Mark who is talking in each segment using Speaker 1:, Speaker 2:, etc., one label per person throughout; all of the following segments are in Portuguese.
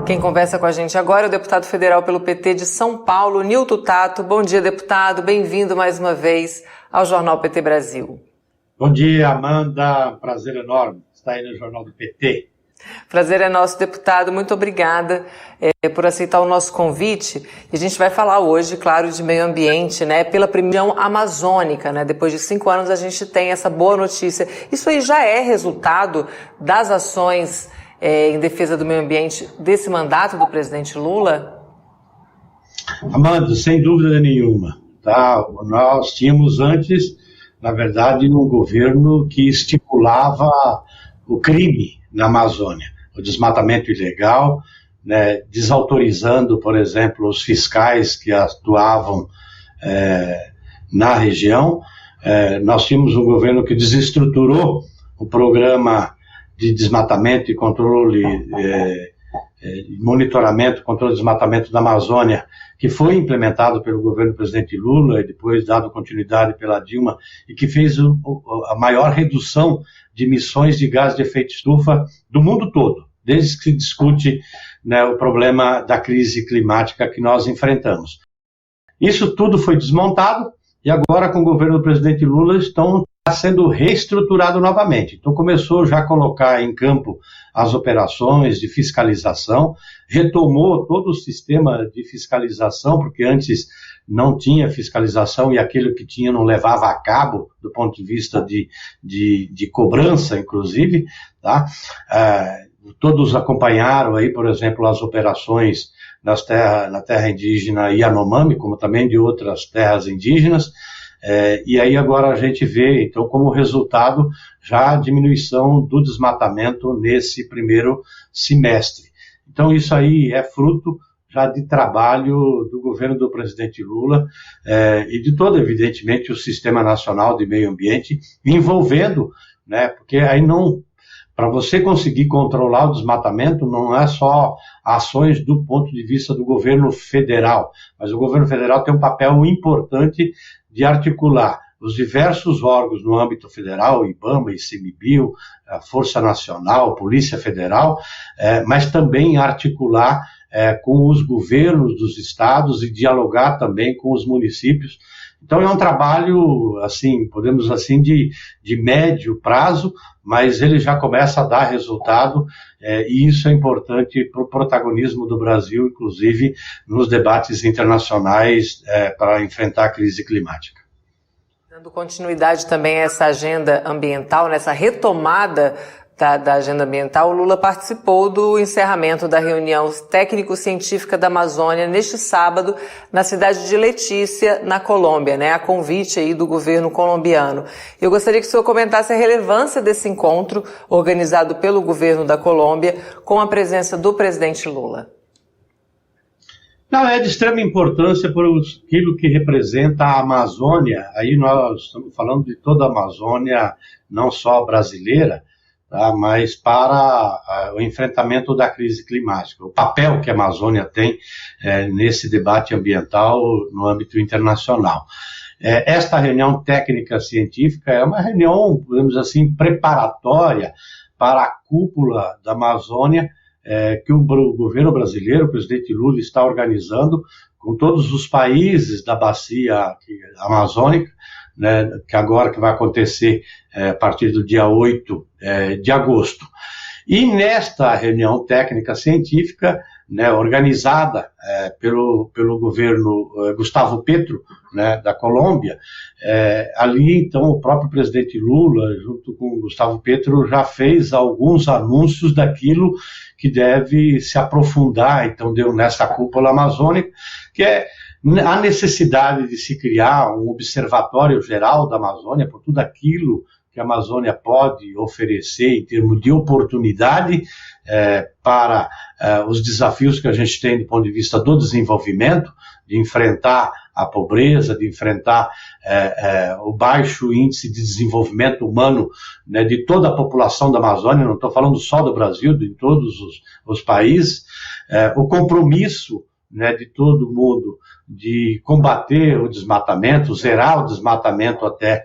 Speaker 1: Quem conversa com a gente agora é o deputado federal pelo PT de São Paulo, Nilton Tato. Bom dia, deputado. Bem-vindo mais uma vez ao Jornal PT Brasil.
Speaker 2: Bom dia, Amanda. Prazer enorme estar aí no Jornal do PT.
Speaker 1: Prazer é nosso, deputado. Muito obrigada por aceitar o nosso convite. E a gente vai falar hoje, claro, de meio ambiente, né? Pela primeira região amazônica, né? Depois de 5 anos a gente tem essa boa notícia. Isso aí já é resultado das ações em defesa do meio ambiente desse mandato do presidente Lula?
Speaker 2: Amanda, sem dúvida nenhuma. Tá? Nós tínhamos antes, na verdade, um governo que estimulava o crime na Amazônia, o desmatamento ilegal, né, desautorizando, por exemplo, os fiscais que atuavam na região. Nós tínhamos um governo que desestruturou o programa de desmatamento e controle, monitoramento, controle de desmatamento da Amazônia, que foi implementado pelo governo do presidente Lula e depois dado continuidade pela Dilma, e que fez a maior redução de emissões de gás de efeito estufa do mundo todo, desde que se discute, né, o problema da crise climática que nós enfrentamos. Isso tudo foi desmontado e agora, com o governo do presidente Lula, está sendo reestruturado novamente. Então começou já a colocar em campo as operações de fiscalização, retomou todo o sistema de fiscalização, porque antes não tinha fiscalização e aquilo que tinha não levava a cabo, do ponto de vista de cobrança, inclusive. Tá? Todos acompanharam aí, por exemplo, as operações na terra indígena Yanomami, como também de outras terras indígenas. E aí agora a gente vê, então, como resultado, já a diminuição do desmatamento nesse primeiro semestre. Então isso aí é fruto já de trabalho do governo do presidente Lula e de todo, evidentemente, o Sistema Nacional de Meio Ambiente, envolvendo, né, porque aí não... Para você conseguir controlar o desmatamento, não é só ações do ponto de vista do governo federal, mas o governo federal tem um papel importante de articular os diversos órgãos no âmbito federal, IBAMA, ICMBio, a Força Nacional, Polícia Federal, mas também articular com os governos dos estados e dialogar também com os municípios. Então é um trabalho, assim, podemos assim, de médio prazo, mas ele já começa a dar resultado, e isso é importante para o protagonismo do Brasil, inclusive nos debates internacionais para enfrentar a crise climática.
Speaker 1: Dando continuidade também a essa agenda ambiental, nessa retomada da agenda ambiental, o Lula participou do encerramento da reunião técnico-científica da Amazônia neste sábado na cidade de Letícia, na Colômbia, né, a convite aí do governo colombiano. Eu gostaria que o senhor comentasse a relevância desse encontro organizado pelo governo da Colômbia com a presença do presidente Lula.
Speaker 2: Não, é de extrema importância por aquilo que representa a Amazônia. Aí nós estamos falando de toda a Amazônia, não só brasileira, tá, mas para o enfrentamento da crise climática, o papel que a Amazônia tem nesse debate ambiental no âmbito internacional. Esta reunião técnica científica é uma reunião, podemos dizer assim, preparatória para a cúpula da Amazônia, que o governo brasileiro, o presidente Lula, está organizando com todos os países da bacia amazônica, né, que vai acontecer a partir do dia 8 de agosto. E nesta reunião técnica científica, né, organizada pelo governo Gustavo Petro, né, da Colômbia, ali então o próprio presidente Lula, junto com Gustavo Petro, já fez alguns anúncios daquilo que deve se aprofundar, então deu nessa cúpula amazônica, que é a necessidade de se criar um observatório geral da Amazônia, por tudo aquilo que a Amazônia pode oferecer em termos de oportunidade para os desafios que a gente tem do ponto de vista do desenvolvimento, de enfrentar a pobreza, de enfrentar o baixo índice de desenvolvimento humano, né, de toda a população da Amazônia, não estou falando só do Brasil, de todos os países, o compromisso, né, de todo mundo de combater o desmatamento, zerar o desmatamento até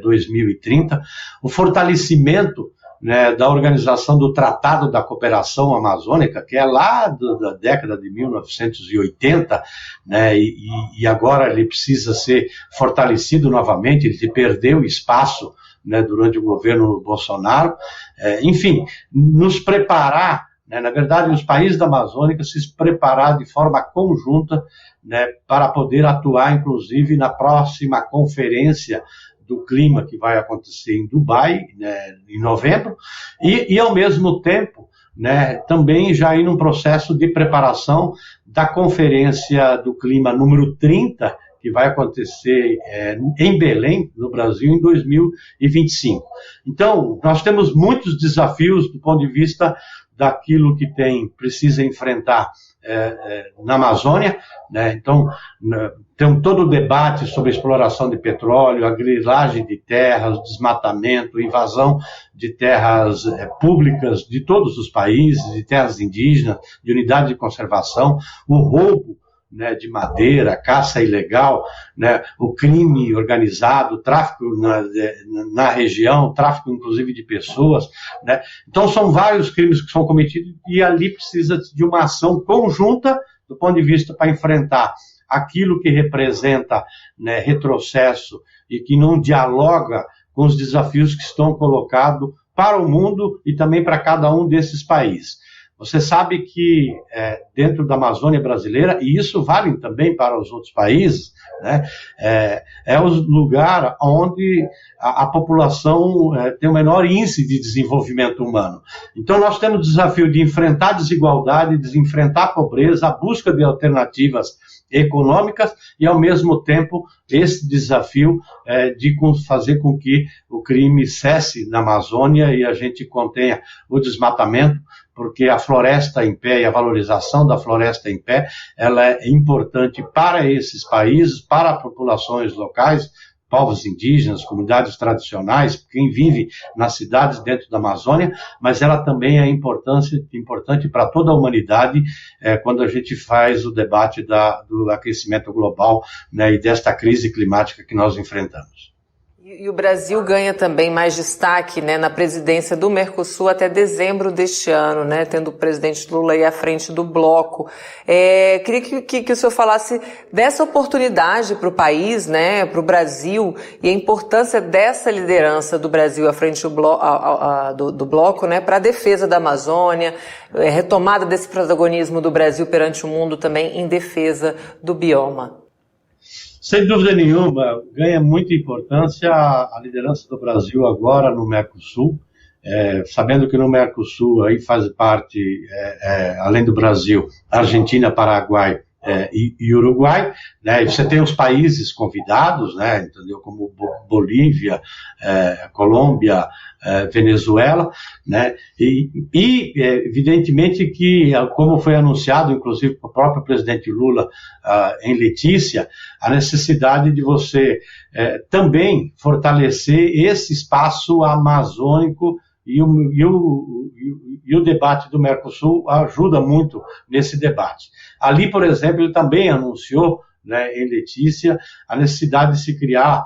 Speaker 2: 2030, o fortalecimento né, da organização do Tratado da Cooperação Amazônica, que é lá da década de 1980, né, e agora ele precisa ser fortalecido novamente, ele perdeu espaço, né, durante o governo Bolsonaro. Enfim, nos preparar, né, na verdade, os países da Amazônica se preparar de forma conjunta, né, para poder atuar, inclusive, na próxima conferência do clima que vai acontecer em Dubai, né, em novembro, e ao mesmo tempo, né, também já ir num processo de preparação da conferência do clima número 30, que vai acontecer em Belém, no Brasil, em 2025. Então, nós temos muitos desafios do ponto de vista daquilo que precisa enfrentar na Amazônia, né? Então, tem todo o debate sobre exploração de petróleo, a grilagem de terras, desmatamento, invasão de terras públicas de todos os países, de terras indígenas, de unidade de conservação, o roubo, né, de madeira, caça ilegal, né, o crime organizado, tráfico na região, tráfico inclusive de pessoas, né. Então são vários crimes que são cometidos e ali precisa de uma ação conjunta do ponto de vista para enfrentar aquilo que representa, né, retrocesso e que não dialoga com os desafios que estão colocados para o mundo e também para cada um desses países. Você sabe que dentro da Amazônia brasileira, e isso vale também para os outros países, né, é o lugar onde a população tem o menor índice de desenvolvimento humano. Então nós temos o desafio de enfrentar a desigualdade, de enfrentar a pobreza, a busca de alternativas econômicas e, ao mesmo tempo, esse desafio de fazer com que o crime cesse na Amazônia e a gente contenha o desmatamento, porque a floresta em pé e a valorização da floresta em pé, ela é importante para esses países, para populações locais, povos indígenas, comunidades tradicionais, quem vive nas cidades dentro da Amazônia, mas ela também é importante para toda a humanidade quando a gente faz o debate do aquecimento global, né, e desta crise climática que nós enfrentamos.
Speaker 1: E o Brasil ganha também mais destaque, né, na presidência do Mercosul até dezembro deste ano, né, tendo o presidente Lula aí à frente do bloco. Queria que o senhor falasse dessa oportunidade para o país, né, para o Brasil, e a importância dessa liderança do Brasil à frente do bloco, né, para a defesa da Amazônia, retomada desse protagonismo do Brasil perante o mundo também em defesa do bioma.
Speaker 2: Sem dúvida nenhuma, ganha muita importância a liderança do Brasil agora no Mercosul, sabendo que no Mercosul aí faz parte, além do Brasil, Argentina, Paraguai e Uruguai, né? E você tem os países convidados, né? Entendeu? Como Bolívia, Colômbia, Venezuela, né? E evidentemente que, como foi anunciado, inclusive pelo próprio presidente Lula em Letícia, a necessidade de você também fortalecer esse espaço amazônico. E o debate do Mercosul ajuda muito nesse debate. Ali, por exemplo, ele também anunciou, né, em Letícia, a necessidade de se criar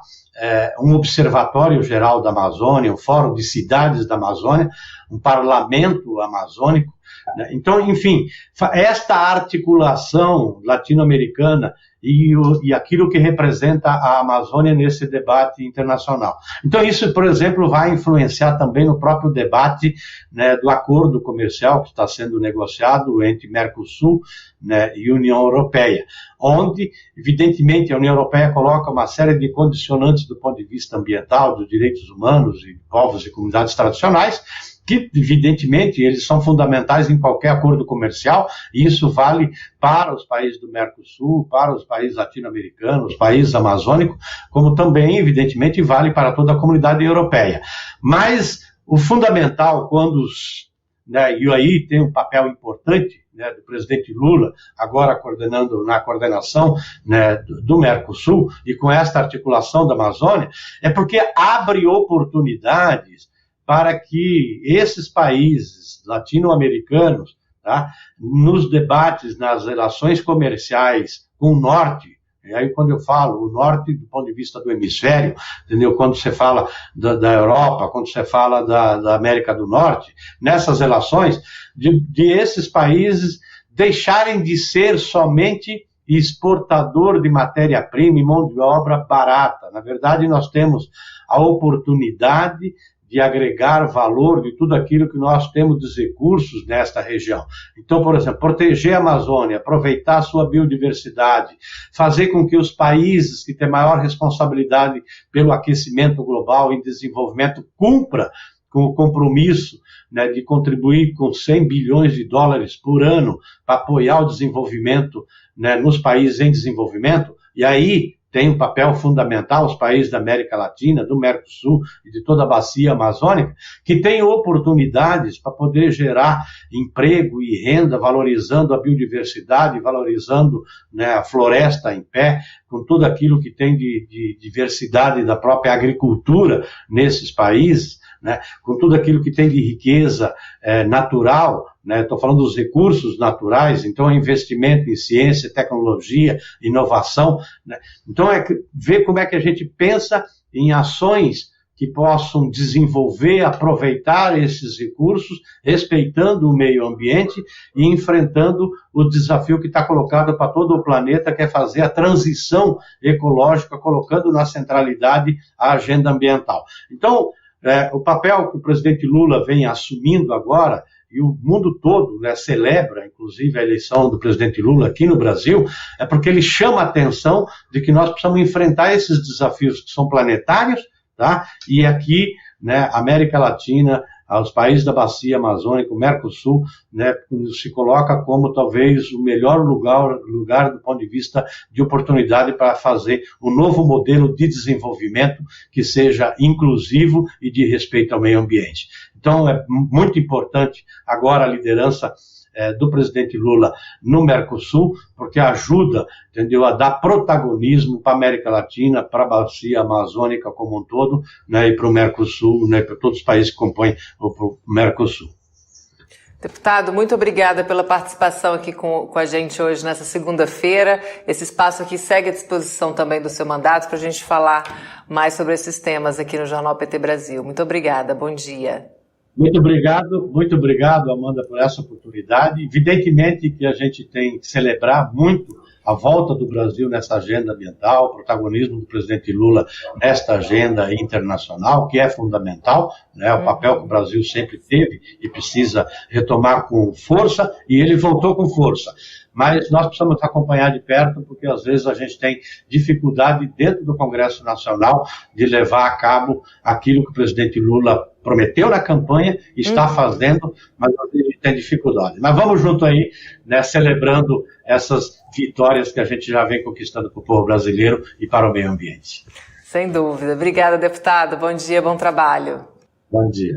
Speaker 2: um observatório geral da Amazônia, um fórum de cidades da Amazônia, um parlamento amazônico, né? Então, enfim, esta articulação latino-americana e aquilo que representa a Amazônia nesse debate internacional. Então, isso, por exemplo, vai influenciar também no próprio debate, né, do acordo comercial que está sendo negociado entre Mercosul, né, e União Europeia, onde, evidentemente, a União Europeia coloca uma série de condicionantes do ponto de vista ambiental, dos direitos humanos e povos e comunidades tradicionais, que, evidentemente, eles são fundamentais em qualquer acordo comercial, e isso vale para os países do Mercosul, para os países latino-americanos, os países amazônicos, como também, evidentemente, vale para toda a comunidade europeia. Mas o fundamental, né, e aí tem um papel importante, né, do presidente Lula, agora na coordenação, né, do Mercosul, e com esta articulação da Amazônia, é porque abre oportunidades para que esses países latino-americanos, tá, nos debates, nas relações comerciais com o norte, E aí, quando eu falo o norte do ponto de vista do hemisfério, entendeu? Quando você fala da Europa, quando você fala da América do Norte, nessas relações, de esses países deixarem de ser somente exportador de matéria-prima e mão de obra barata. Na verdade, nós temos a oportunidade de agregar valor de tudo aquilo que nós temos de recursos nesta região. Então, por exemplo, proteger a Amazônia, aproveitar a sua biodiversidade, fazer com que os países que têm maior responsabilidade pelo aquecimento global e desenvolvimento cumpra com o compromisso, né, de contribuir com 100 bilhões de dólares por ano para apoiar o desenvolvimento, né, nos países em desenvolvimento, e aí tem um papel fundamental os países da América Latina, do Mercosul e de toda a bacia amazônica, que têm oportunidades para poder gerar emprego e renda, valorizando a biodiversidade, valorizando, né, a floresta em pé, com tudo aquilo que tem de diversidade da própria agricultura nesses países, né, com tudo aquilo que tem de riqueza natural, né, estou falando dos recursos naturais, então é investimento em ciência, tecnologia, inovação, né, então é ver como é que a gente pensa em ações que possam desenvolver, aproveitar esses recursos, respeitando o meio ambiente e enfrentando o desafio que está colocado para todo o planeta, que é fazer a transição ecológica, colocando na centralidade a agenda ambiental. Então, o papel que o presidente Lula vem assumindo agora, e o mundo todo, né, celebra, inclusive, a eleição do presidente Lula aqui no Brasil, é porque ele chama a atenção de que nós precisamos enfrentar esses desafios que são planetários, tá? E aqui, né, América Latina, os países da bacia amazônica, o Mercosul, né, se coloca como talvez o melhor lugar do ponto de vista de oportunidade para fazer um novo modelo de desenvolvimento que seja inclusivo e de respeito ao meio ambiente. Então, é muito importante agora a liderança do presidente Lula no Mercosul, porque ajuda, entendeu, a dar protagonismo para a América Latina, para a bacia amazônica como um todo, né, e para o Mercosul, né, para todos os países que compõem o Mercosul.
Speaker 1: Deputado, muito obrigada pela participação aqui com a gente hoje nessa segunda-feira. Esse espaço aqui segue à disposição também do seu mandato para a gente falar mais sobre esses temas aqui no Jornal PT Brasil. Muito obrigada, bom dia.
Speaker 2: Muito obrigado, Amanda, por essa oportunidade. Evidentemente que a gente tem que celebrar muito a volta do Brasil nessa agenda ambiental, o protagonismo do presidente Lula nesta agenda internacional, que é fundamental, né, o papel que o Brasil sempre teve e precisa retomar com força, e ele voltou com força. Mas nós precisamos acompanhar de perto, porque às vezes a gente tem dificuldade dentro do Congresso Nacional de levar a cabo aquilo que o presidente Lula prometeu na campanha, está fazendo, mas a gente tem dificuldade. Mas vamos junto aí, né, celebrando essas vitórias que a gente já vem conquistando para o povo brasileiro e para o meio ambiente.
Speaker 1: Sem dúvida. Obrigada, deputado. Bom dia, bom trabalho.
Speaker 2: Bom dia.